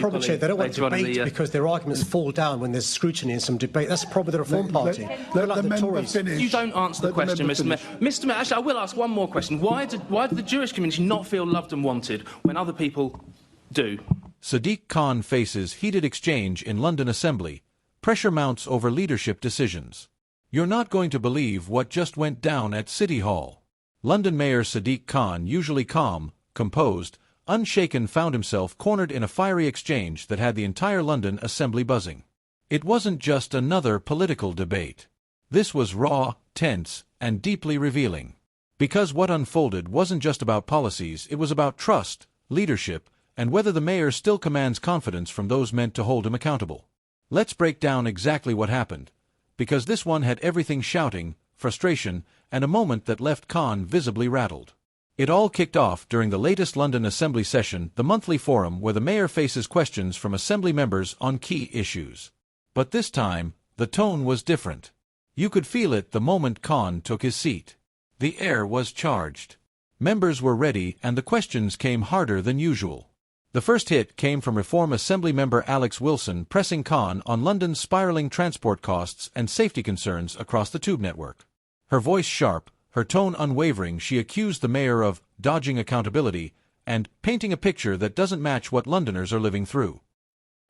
problem, Chair. They don't want to debate because their arguments fall down when there's scrutiny and some debate. That's the problem with the Reform Party. They're like the Tories. You don't answer the question, Mr. Mayor. Mr. Mayor, actually, I will ask one more question. Why did the Jewish community not feel loved and wanted when other people do? Sadiq Khan faces heated exchange in London Assembly. Pressure mounts over leadership decisions. You're not going to believe what just went down at City Hall. London Mayor Sadiq Khan, usually calm, composed, unshaken, found himself cornered in a fiery exchange that had the entire London Assembly buzzing. It wasn't just another political debate. This was raw, tense, and deeply revealing. Because what unfolded wasn't just about policies, it was about trust, leadership, and whether the mayor still commands confidence from those meant to hold him accountable. Let's break down exactly what happened, because this one had everything: shouting, frustration, and a moment that left Khan visibly rattled. It all kicked off during the latest London Assembly session, the monthly forum where the mayor faces questions from Assembly members on key issues. But this time, the tone was different. You could feel it the moment Khan took his seat. The air was charged. Members were ready, and the questions came harder than usual. The first hit came from Reform Assembly member Alex Wilson, pressing Khan on London's spiralling transport costs and safety concerns across the tube network. Her voice sharp, her tone unwavering, she accused the mayor of dodging accountability and painting a picture that doesn't match what Londoners are living through.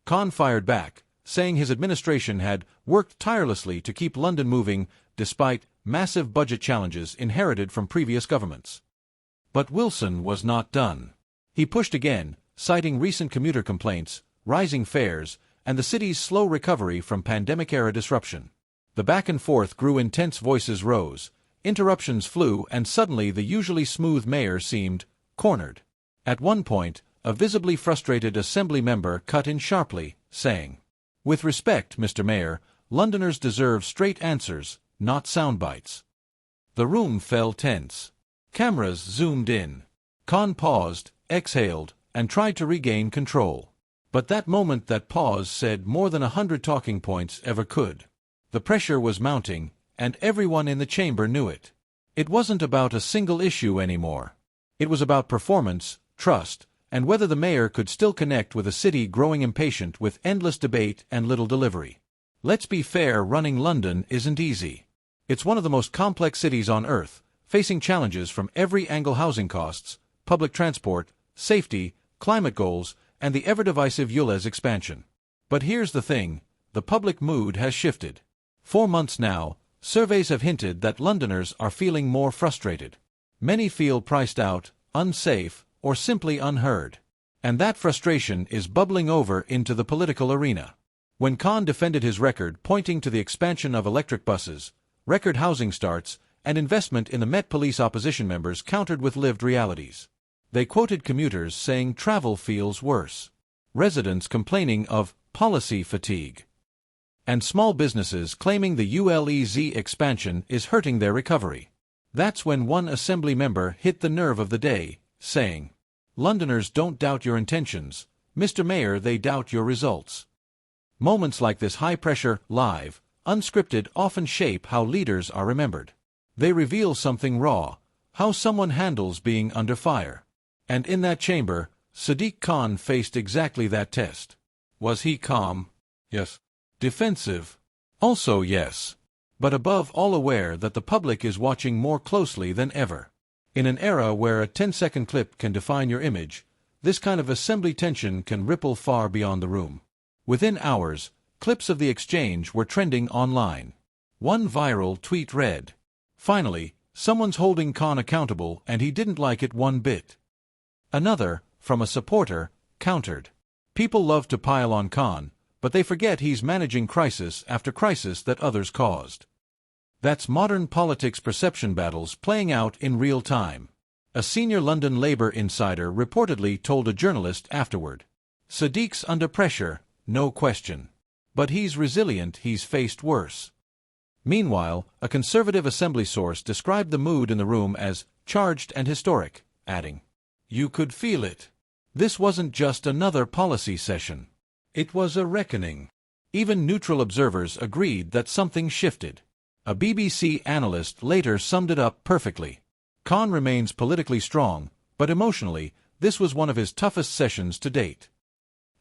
Khan fired back, saying his administration had worked tirelessly to keep London moving despite massive budget challenges inherited from previous governments. But Wilson was not done. He pushed again, citing recent commuter complaints, rising fares, and the city's slow recovery from pandemic-era disruption. The back and forth grew, intense voices rose, interruptions flew, and suddenly the usually smooth mayor seemed cornered. At one point, a visibly frustrated Assembly member cut in sharply, saying, "With respect, Mr. Mayor, Londoners deserve straight answers, not soundbites." The room fell tense. Cameras zoomed in. Khan paused, exhaled, and tried to regain control. But that moment, that pause, said more than 100 talking points ever could. The pressure was mounting, and everyone in the chamber knew it. It wasn't about a single issue anymore. It was about performance, trust, and whether the mayor could still connect with a city growing impatient with endless debate and little delivery. Let's be fair, running London isn't easy. It's one of the most complex cities on earth, facing challenges from every angle: housing costs, public transport, safety, climate goals, and the ever-divisive ULEZ expansion. But here's the thing, the public mood has shifted. For months now, surveys have hinted that Londoners are feeling more frustrated. Many feel priced out, unsafe, or simply unheard. And that frustration is bubbling over into the political arena. When Khan defended his record, pointing to the expansion of electric buses, record housing starts, and investment in the Met Police, opposition members countered with lived realities. They quoted commuters saying travel feels worse, residents complaining of policy fatigue, and small businesses claiming the ULEZ expansion is hurting their recovery. That's when one Assembly member hit the nerve of the day, saying, "Londoners don't doubt your intentions, Mr. Mayor, they doubt your results." Moments like this, high-pressure, live, unscripted, often shape how leaders are remembered. They reveal something raw, how someone handles being under fire. And in that chamber, Sadiq Khan faced exactly that test. Was he calm? Yes. Defensive? Also yes. But above all, aware that the public is watching more closely than ever. In an era where a 10-second clip can define your image, this kind of Assembly tension can ripple far beyond the room. Within hours, clips of the exchange were trending online. One viral tweet read, "Finally, someone's holding Khan accountable, and he didn't like it one bit." Another, from a supporter, countered, "People love to pile on Khan, but they forget he's managing crisis after crisis that others caused." That's modern politics, perception battles playing out in real time. A senior London Labour insider reportedly told a journalist afterward, "Sadiq's under pressure, no question. But he's resilient, he's faced worse." Meanwhile, a Conservative Assembly source described the mood in the room as charged and historic, adding, "You could feel it. This wasn't just another policy session. It was a reckoning." Even neutral observers agreed that something shifted. A BBC analyst later summed it up perfectly. Khan remains politically strong, but emotionally, this was one of his toughest sessions to date.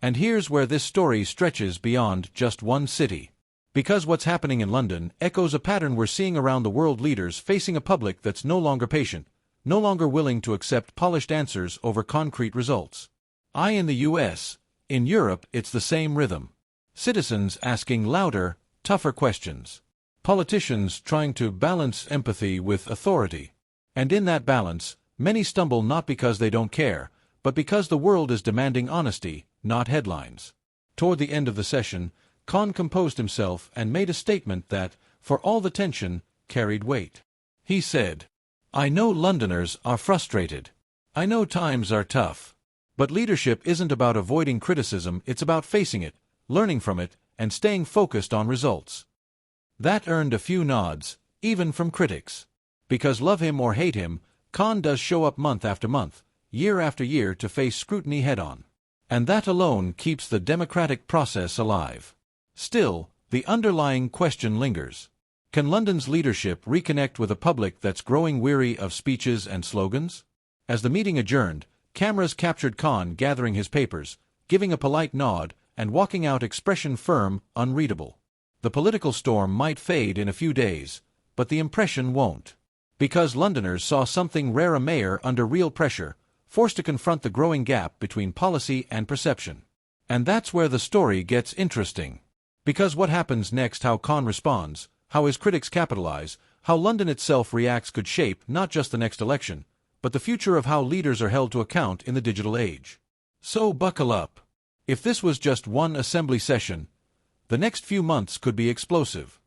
And here's where this story stretches beyond just one city. Because what's happening in London echoes a pattern we're seeing around the world, leaders facing a public that's no longer patient, no longer willing to accept polished answers over concrete results. In the US, in Europe, it's the same rhythm. Citizens asking louder, tougher questions. Politicians trying to balance empathy with authority. And in that balance, many stumble not because they don't care, but because the world is demanding honesty, not headlines. Toward the end of the session, Khan composed himself and made a statement that, for all the tension, carried weight. He said, "I know Londoners are frustrated. I know times are tough. But leadership isn't about avoiding criticism, it's about facing it, learning from it, and staying focused on results." That earned a few nods, even from critics. Because love him or hate him, Khan does show up month after month, year after year to face scrutiny head-on. And that alone keeps the democratic process alive. Still, the underlying question lingers. Can London's leadership reconnect with a public that's growing weary of speeches and slogans? As the meeting adjourned, cameras captured Khan gathering his papers, giving a polite nod, and walking out, expression firm, unreadable. The political storm might fade in a few days, but the impression won't. Because Londoners saw something rare: a mayor under real pressure, forced to confront the growing gap between policy and perception. And that's where the story gets interesting. Because what happens next, how Khan responds, how his critics capitalize, how London itself reacts could shape not just the next election, but the future of how leaders are held to account in the digital age. So buckle up. If this was just one assembly session, the next few months could be explosive.